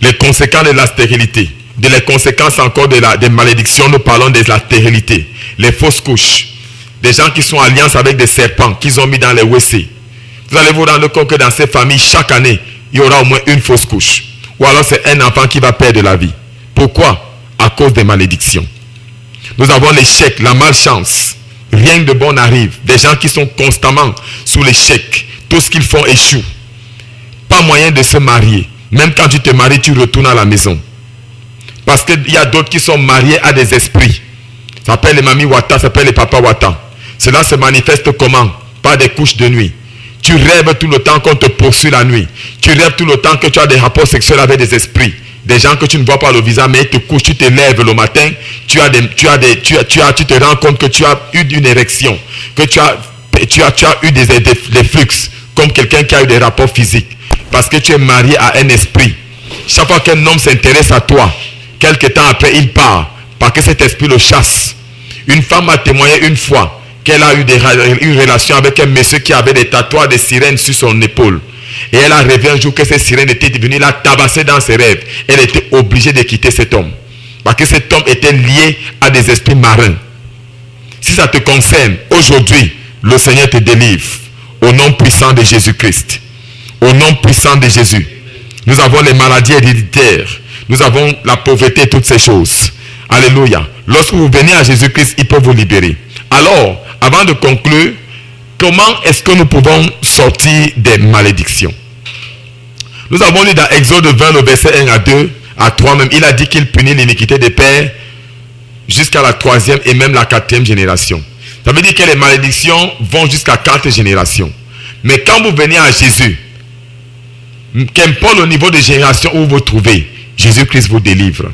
Speaker 1: Les conséquences de la stérilité. Les conséquences encore des malédictions, nous parlons de la stérilité. Les fausses couches. Des gens qui sont en alliance avec des serpents qu'ils ont mis dans les WC. Vous allez vous rendre compte que dans ces familles, chaque année, il y aura au moins une fausse couche. Ou alors c'est un enfant qui va perdre la vie. Pourquoi? à cause des malédictions. Nous avons l'échec, la malchance. Rien de bon n'arrive. Des gens qui sont constamment sous l'échec. Tout ce qu'ils font échoue. Pas moyen de se marier. Même quand tu te maries, tu retournes à la maison. Parce qu'il y a d'autres qui sont mariés à des esprits. Ça s'appelle les mamies Wata, ça s'appelle les papas Wata. Cela se manifeste comment? Par des couches de nuit. Tu rêves tout le temps qu'on te poursuit la nuit. Tu rêves tout le temps que tu as des rapports sexuels avec des esprits. Des gens que tu ne vois pas le visage, mais ils te couchent, tu te lèves le matin, tu te rends compte que tu as eu une érection, que tu as eu des flux, comme quelqu'un qui a eu des rapports physiques. Parce que tu es marié à un esprit. Chaque fois qu'un homme s'intéresse à toi, quelque temps après, il part, parce que cet esprit le chasse. Une femme a témoigné une fois qu'elle a eu une relation avec un monsieur qui avait des tatouages de sirènes sur son épaule. Et elle a rêvé un jour que ces sirènes étaient venues la tabasser dans ses rêves. Elle était obligée de quitter cet homme. Parce que cet homme était lié à des esprits marins. Si ça te concerne, aujourd'hui, le Seigneur te délivre. Au nom puissant de Jésus-Christ. Au nom puissant de Jésus. Nous avons les maladies héréditaires. Nous avons la pauvreté et toutes ces choses. Alléluia. Lorsque vous venez à Jésus-Christ, il peut vous libérer. Alors, avant de conclure, comment est-ce que nous pouvons sortir des malédictions? Nous avons lu dans Exode 20, le verset 1 à 2, à 3 même. Il a dit qu'il punit l'iniquité des pères jusqu'à la 3e et même la 4e génération. Ça veut dire que les malédictions vont jusqu'à 4 générations. Mais quand vous venez à Jésus, qu'importe le niveau de génération où vous vous trouvez, Jésus-Christ vous délivre.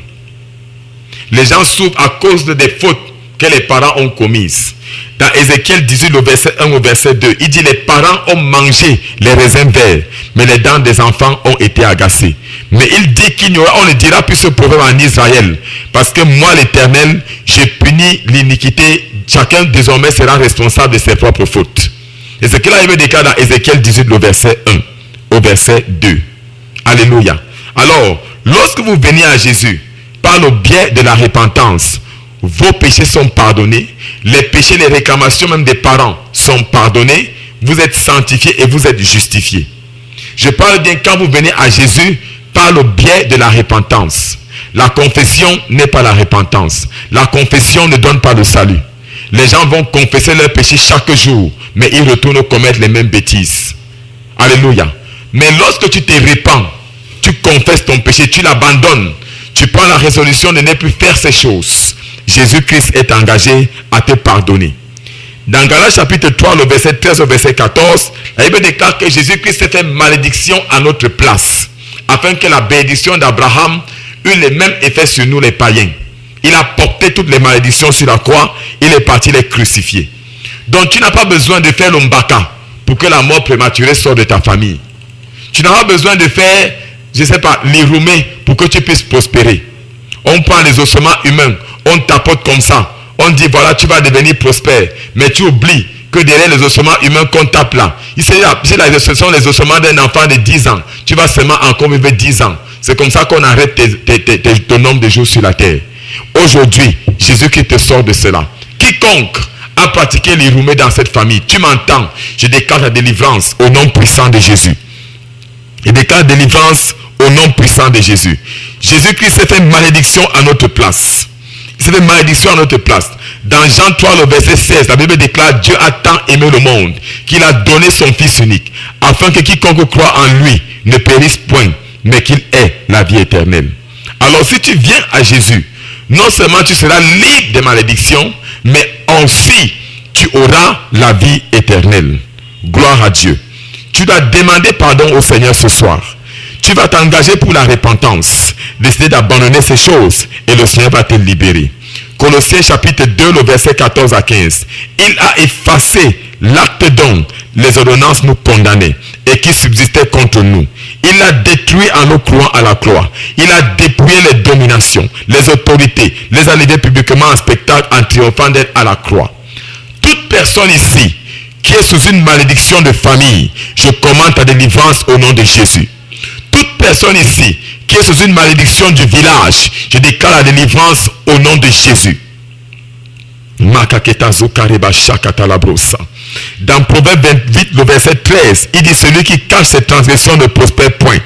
Speaker 1: Les gens souffrent à cause des fautes que les parents ont commises. Dans Ézéchiel 18, le verset 1 au verset 2, il dit: les parents ont mangé les raisins verts, mais les dents des enfants ont été agacées. Mais il dit on ne dira plus ce proverbe en Israël, parce que moi l'Éternel, j'ai puni l'iniquité. Chacun désormais sera responsable de ses propres fautes. Et ce qu'il a eu déclaré dans Ézéchiel 18, le verset 1 au verset 2. Alléluia. Alors, lorsque vous venez à Jésus, par le biais de la repentance, vos péchés sont pardonnés. Les péchés, les réclamations même des parents sont pardonnés. Vous êtes sanctifiés et vous êtes justifiés. Je parle bien quand vous venez à Jésus par le biais de la repentance. La confession n'est pas la repentance. La confession ne donne pas le salut. Les gens vont confesser leurs péchés chaque jour, mais ils retournent commettre les mêmes bêtises. Alléluia. Mais lorsque tu te répands, tu confesses ton péché, tu l'abandonnes, tu prends la résolution de ne plus faire ces choses, Jésus-Christ est engagé à te pardonner. Dans Galates chapitre 3, le verset 13 au verset 14, la Bible déclare que Jésus-Christ s'est fait malédiction à notre place, afin que la bénédiction d'Abraham eut les mêmes effets sur nous les païens. Il a porté toutes les malédictions sur la croix, il est parti les crucifier. Donc tu n'as pas besoin de faire l'ombaka pour que la mort prématurée sorte de ta famille. Tu n'as pas besoin de faire, je ne sais pas, l'iroumé pour que tu puisses prospérer. On prend les ossements humains, on tapote comme ça, on dit voilà tu vas devenir prospère, mais tu oublies que derrière les ossements humains qu'on tape là, ce sont les ossements d'un enfant de 10 ans, tu vas seulement encore vivre 10 ans. C'est comme ça qu'on arrête ton nombre de jours sur la terre. Aujourd'hui, Jésus-Christ te sort de cela. Quiconque a pratiqué l'iroumé dans cette famille, tu m'entends, je déclare la délivrance au nom puissant de Jésus. Je déclare la délivrance au nom puissant de Jésus. Jésus-Christ s'est fait malédiction à notre place. Il s'est fait malédiction à notre place. Dans Jean 3, le verset 16, la Bible déclare: Dieu a tant aimé le monde qu'il a donné son Fils unique, afin que quiconque croit en lui ne périsse point, mais qu'il ait la vie éternelle. Alors si tu viens à Jésus, non seulement tu seras libre des malédictions, mais aussi tu auras la vie éternelle. Gloire à Dieu. Tu dois demander pardon au Seigneur ce soir. Tu vas t'engager pour la repentance, décider d'abandonner ces choses et le Seigneur va te libérer. Colossiens chapitre 2, le verset 14 à 15. Il a effacé l'acte dont les ordonnances nous condamnaient et qui subsistaient contre nous. Il l'a détruit en nous clouant à la croix. Il a dépouillé les dominations, les autorités, les a livrés publiquement en spectacle en triomphant d'être à la croix. Toute personne ici qui est sous une malédiction de famille, je commande ta délivrance au nom de Jésus. Toute personne ici qui est sous une malédiction du village, je déclare la délivrance au nom de Jésus. Dans Proverbe 28, le verset 13, il dit: celui qui cache ses transgressions ne prospère point,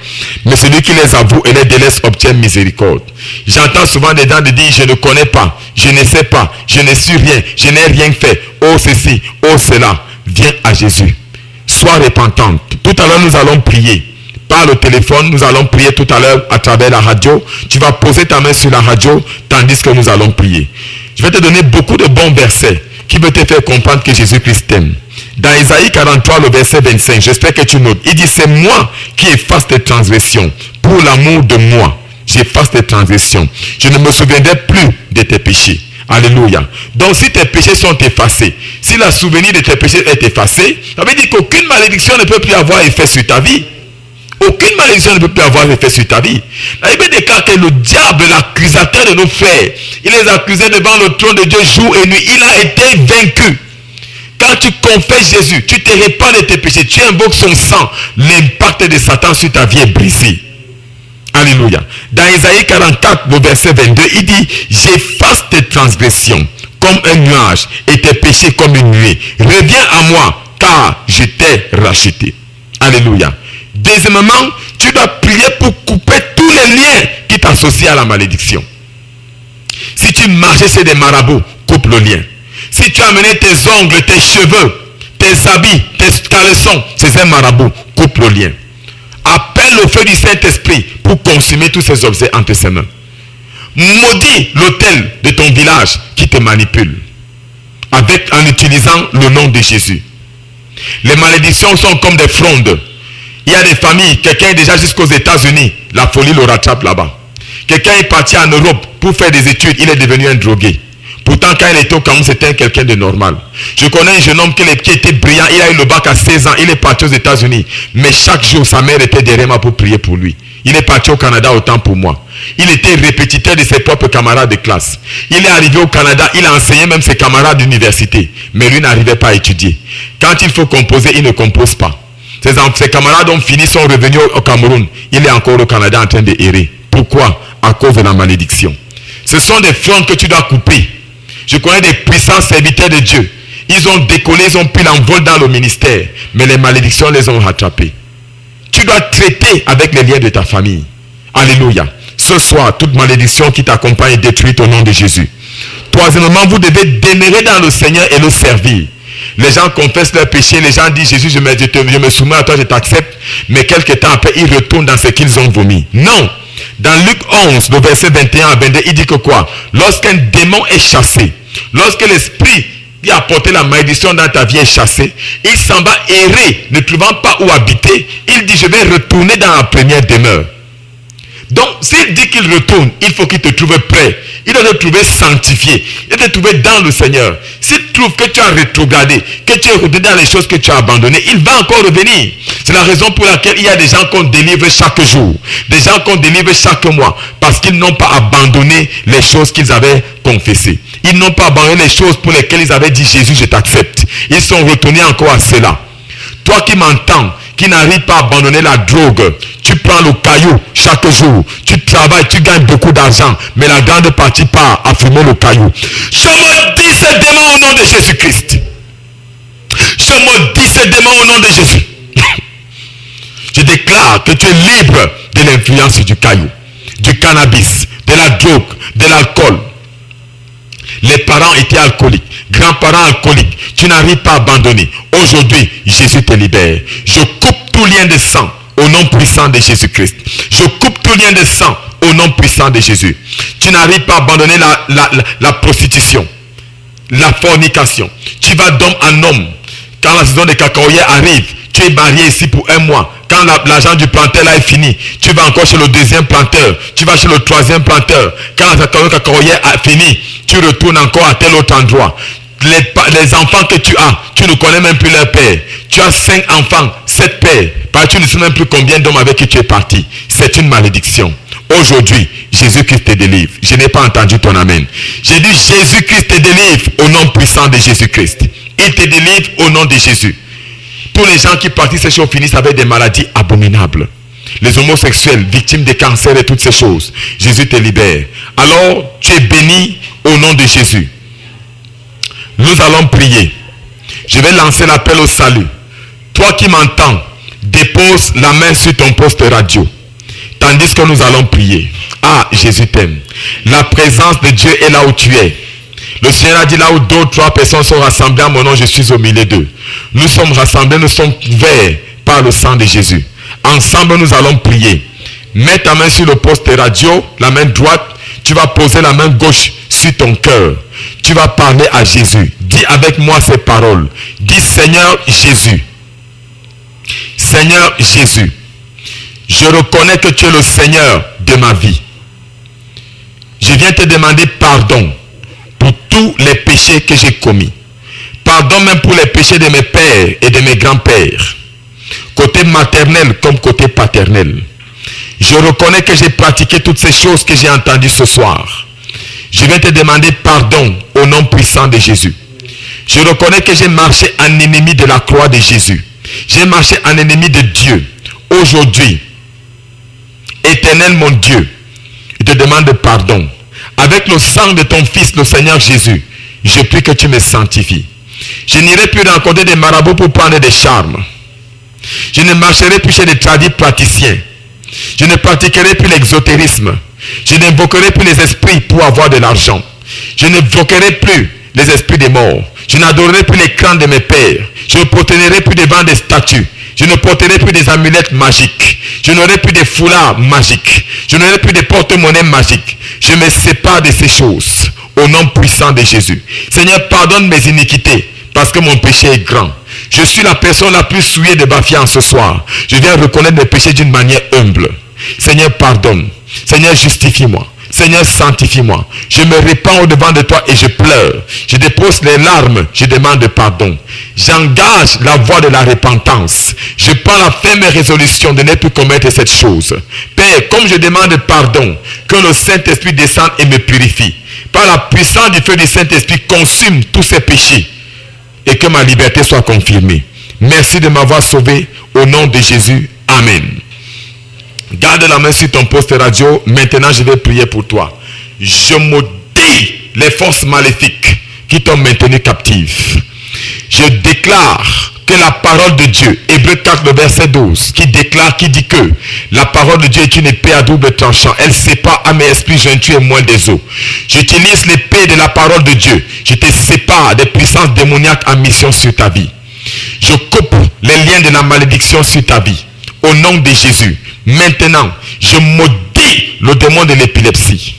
Speaker 1: mais celui qui les avoue et les délaisse obtient miséricorde. J'entends souvent des gens dire: je ne connais pas, je ne sais pas, je ne suis rien, je n'ai rien fait, oh ceci, oh cela. Viens à Jésus, sois repentante. Tout à l'heure nous allons prier par le téléphone, nous allons prier tout à l'heure à travers la radio. Tu vas poser ta main sur la radio tandis que nous allons prier. Je vais te donner beaucoup de bons versets qui veulent te faire comprendre que Jésus-Christ t'aime. Dans Isaïe 43, le verset 25, j'espère que tu notes. Il dit: c'est moi qui efface tes transgressions. Pour l'amour de moi, j'efface tes transgressions. Je ne me souviendrai plus de tes péchés. Alléluia. Donc si tes péchés sont effacés, si la souvenir de tes péchés est effacé, ça veut dire qu'aucune malédiction ne peut plus avoir effet sur ta vie. Aucune malédiction ne peut plus avoir effet sur ta vie. La Bible déclare que le diable, l'accusateur de nos frères, il les accusait devant le trône de Dieu jour et nuit. Il a été vaincu. Quand tu confesses Jésus, tu te répands de tes péchés, tu invoques son sang, l'impact de Satan sur ta vie est brisé. Alléluia. Dans Isaïe 44, le verset 22, il dit: j'efface tes transgressions comme un nuage et tes péchés comme une nuée. Reviens à moi, car je t'ai racheté. Alléluia. Deuxièmement, tu dois prier pour couper tous les liens qui t'associent à la malédiction. Si tu marchais chez des marabouts, coupe le lien. Si tu as amené tes ongles, tes cheveux, tes habits, tes caleçons, c'est un marabout, coupe le lien. Appelle le feu du Saint-Esprit pour consumer tous ces objets entre ses mains. Maudis l'autel de ton village qui te manipule en utilisant le nom de Jésus. Les malédictions sont comme des frondes. Il y a des familles, quelqu'un est déjà jusqu'aux États-Unis, la folie le rattrape là-bas. Quelqu'un est parti en Europe pour faire des études, il est devenu un drogué. Pourtant, quand il était au Cameroun, c'était quelqu'un de normal. Je connais un jeune homme qui était brillant, il a eu le bac à 16 ans, il est parti aux États-Unis. Mais chaque jour, sa mère était derrière moi pour prier pour lui. Il est parti au Canada autant pour moi. Il était répétiteur de ses propres camarades de classe. Il est arrivé au Canada, il a enseigné même ses camarades d'université. Mais lui n'arrivait pas à étudier. Quand il faut composer, il ne compose pas. Ses camarades ont fini, sont revenus au Cameroun. Il est encore au Canada en train de errer. Pourquoi? À cause de la malédiction. Ce sont des fronts que tu dois couper. Je connais des puissants serviteurs de Dieu. Ils ont décollé, ils ont pris l'envol dans le ministère. Mais les malédictions les ont rattrapés. Tu dois traiter avec les liens de ta famille. Alléluia. Ce soir, toute malédiction qui t'accompagne est détruite au nom de Jésus. Troisièmement, vous devez demeurer dans le Seigneur et le servir. Les gens confessent leurs péchés, les gens disent: Jésus, je me soumets à toi, je t'accepte. Mais quelques temps après, ils retournent dans ce qu'ils ont vomi. Non. Dans Luc 11, le verset 21 à 22, il dit que quoi? Lorsqu'un démon est chassé, lorsque l'esprit qui a porté la malédiction dans ta vie est chassé, il s'en va errer, ne trouvant pas où habiter. Il dit: je vais retourner dans la première demeure. Donc, s'il dit qu'il retourne, il faut qu'il te trouve prêt. Il doit te trouver sanctifié. Il doit te trouver dans le Seigneur. S'il trouve que tu as rétrogradé, que tu es retourné dans les choses que tu as abandonnées, il va encore revenir. C'est la raison pour laquelle il y a des gens qu'on délivre chaque jour. Des gens qu'on délivre chaque mois. Parce qu'ils n'ont pas abandonné les choses qu'ils avaient confessées. Ils n'ont pas abandonné les choses pour lesquelles ils avaient dit: Jésus, je t'accepte. Ils sont retournés encore à cela. Toi qui m'entends, qui n'arrive pas à abandonner la drogue, tu prends le caillou chaque jour, tu travailles, tu gagnes beaucoup d'argent, mais la grande partie part à fumer le caillou. Je maudis ce démon au nom de Jésus-Christ. Je maudis ce démon au nom de Jésus. Je déclare que tu es libre de l'influence du caillou, du cannabis, de la drogue, de l'alcool. Les parents étaient alcooliques, grands-parents alcooliques. Tu n'arrives pas à abandonner. Aujourd'hui, Jésus te libère. Je coupe tout lien de sang au nom puissant de Jésus-Christ. Je coupe tout lien de sang au nom puissant de Jésus. Tu n'arrives pas à abandonner la prostitution, la fornication. Tu vas d'homme en homme. Quand la saison des cacaoyers arrive, tu es marié ici pour un mois. Quand l'argent du planteur là est fini, tu vas encore chez le deuxième planteur. Tu vas chez le troisième planteur. Quand la cacaoyer a fini, tu retournes encore à tel autre endroit. Les enfants que tu as, tu ne connais même plus leur père. Tu as 5 enfants, 7 pères. Parce que tu ne sais même plus combien d'hommes avec qui tu es parti. C'est une malédiction. Aujourd'hui, Jésus-Christ te délivre. Je n'ai pas entendu ton amen. J'ai dit: Jésus-Christ te délivre au nom puissant de Jésus-Christ. Il te délivre au nom de Jésus. Tous les gens qui pratiquent ces choses finissent avec des maladies abominables. Les homosexuels, victimes de cancer et toutes ces choses. Jésus te libère. Alors, tu es béni au nom de Jésus. Nous allons prier. Je vais lancer l'appel au salut. Toi qui m'entends, dépose la main sur ton poste radio. Tandis que nous allons prier. Ah, Jésus t'aime. La présence de Dieu est là où tu es. Le Seigneur a dit là où 2 ou 3 personnes sont rassemblées à mon nom, je suis au milieu d'eux. Nous sommes rassemblés, nous sommes couverts par le sang de Jésus. Ensemble, nous allons prier. Mets ta main sur le poste radio, la main droite. Tu vas poser la main gauche sur ton cœur. Tu vas parler à Jésus. Dis avec moi ces paroles. Dis Seigneur Jésus. Seigneur Jésus. Je reconnais que tu es le Seigneur de ma vie. Je viens te demander pardon pour tous les péchés que j'ai commis. Pardon même pour les péchés de mes pères et de mes grands-pères. Côté maternel comme côté paternel. Je reconnais que j'ai pratiqué toutes ces choses que j'ai entendues ce soir. Je viens te demander pardon au nom puissant de Jésus. Je reconnais que j'ai marché en ennemi de la croix de Jésus. J'ai marché en ennemi de Dieu. Aujourd'hui, Éternel mon Dieu, je te demande pardon. Avec le sang de ton Fils, le Seigneur Jésus, je prie que tu me sanctifies. Je n'irai plus rencontrer des marabouts pour prendre des charmes. Je ne marcherai plus chez des tradis praticiens. Je ne pratiquerai plus l'exotérisme. Je n'invoquerai plus les esprits pour avoir de l'argent. Je n'invoquerai plus les esprits des morts. Je n'adorerai plus les crânes de mes pères. Je ne prosternerai plus devant des statues. Je ne porterai plus des amulettes magiques. Je n'aurai plus des foulards magiques. Je n'aurai plus des porte-monnaies magiques. Je me sépare de ces choses au nom puissant de Jésus. Seigneur, pardonne mes iniquités parce que mon péché est grand. Je suis la personne la plus souillée de Bafia ce soir. Je viens reconnaître mes péchés d'une manière humble. Seigneur, pardonne. Seigneur, justifie-moi. Seigneur, sanctifie-moi. Je me répands au-devant de toi et je pleure. Je dépose les larmes. Je demande pardon. J'engage la voie de la repentance. Je prends la ferme résolution de ne plus commettre cette chose. Père, comme je demande pardon, que le Saint-Esprit descende et me purifie. Par la puissance du feu du Saint-Esprit, consume tous ces péchés. Et que ma liberté soit confirmée. Merci de m'avoir sauvé. Au nom de Jésus. Amen. Garde la main sur ton poste radio. Maintenant, je vais prier pour toi. Je maudis les forces maléfiques qui t'ont maintenu captif. Je déclare que la parole de Dieu, Hébreux 4, le verset 12, qui dit que la parole de Dieu est une épée à double tranchant. Elle sépare âme et esprit, jointure et moelle des os. J'utilise l'épée de la parole de Dieu. Je te sépare des puissances démoniaques en mission sur ta vie. Je coupe les liens de la malédiction sur ta vie. Au nom de Jésus. Maintenant, je maudis le démon de l'épilepsie.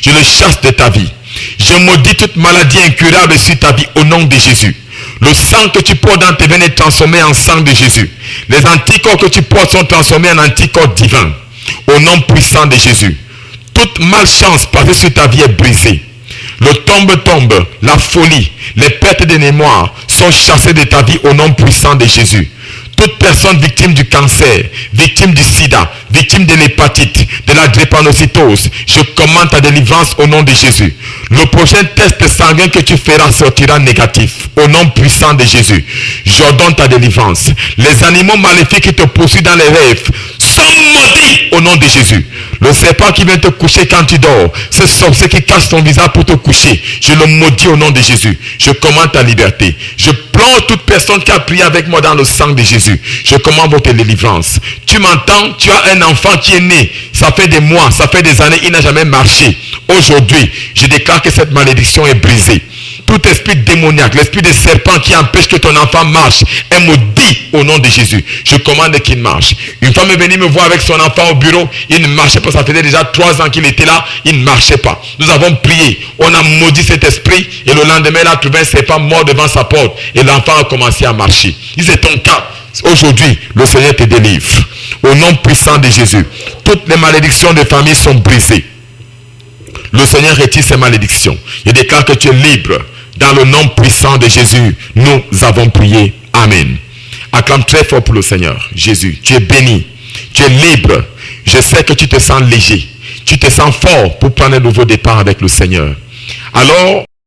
Speaker 1: Je le chasse de ta vie. Je maudis toute maladie incurable sur ta vie au nom de Jésus. Le sang que tu portes dans tes veines est transformé en sang de Jésus. Les anticorps que tu portes sont transformés en anticorps divins. Au nom puissant de Jésus. Toute malchance basée sur ta vie est brisée. Le tombe, la folie, les pertes de mémoire sont chassées de ta vie au nom puissant de Jésus. Toute personne victime du cancer, victime du sida, victime de l'hépatite, de la drépanocytose, je commande ta délivrance au nom de Jésus. Le prochain test sanguin que tu feras sortira négatif. Au nom puissant de Jésus, j'ordonne ta délivrance. Les animaux maléfiques qui te poursuivent dans les rêves sont maudits au nom de Jésus. Le serpent qui vient te coucher quand tu dors, ce sorcier qui cache son visage pour te coucher, je le maudis au nom de Jésus. Je commande ta liberté. Je plonge toute personne qui a prié avec moi dans le sang de Jésus. Je commande votre délivrance. Tu m'entends? Tu as un enfant qui est né. Ça fait des mois, ça fait des années, il n'a jamais marché. Aujourd'hui, je déclare que cette malédiction est brisée. Tout esprit démoniaque, l'esprit des serpents qui empêche que ton enfant marche, est maudit au nom de Jésus. Je commande qu'il marche. Une femme est venue me voir avec son enfant au bureau, il ne marchait pas, ça faisait déjà 3 ans qu'il était là, il ne marchait pas. Nous avons prié, on a maudit cet esprit et le lendemain, il a trouvé un serpent mort devant sa porte et l'enfant a commencé à marcher. C'est ton cas. Aujourd'hui, le Seigneur te délivre. Au nom puissant de Jésus, toutes les malédictions de famille sont brisées. Le Seigneur retire ces malédictions. Il déclare que tu es libre. Dans le nom puissant de Jésus, nous avons prié. Amen. Acclame très fort pour le Seigneur. Jésus, tu es béni. Tu es libre. Je sais que tu te sens léger. Tu te sens fort pour prendre un nouveau départ avec le Seigneur. Alors,